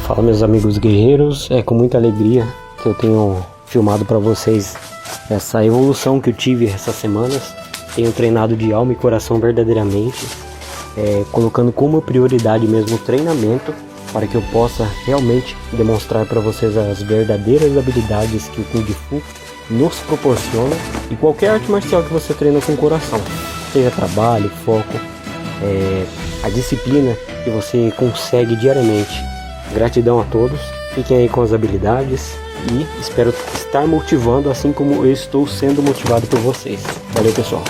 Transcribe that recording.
Fala, meus amigos guerreiros, é com muita alegria que eu tenho filmado para vocês essa evolução que eu tive essas semanas. Tenho treinado de alma e coração verdadeiramente, colocando como prioridade mesmo o treinamento, para que eu possa realmente demonstrar para vocês as verdadeiras habilidades que o Kung Fu nos proporciona, e qualquer arte marcial que você treina com o coração, seja trabalho, foco, a disciplina que você consegue diariamente. Gratidão a todos, fiquem aí com as habilidades e espero estar motivando assim como eu estou sendo motivado por vocês. Valeu, pessoal!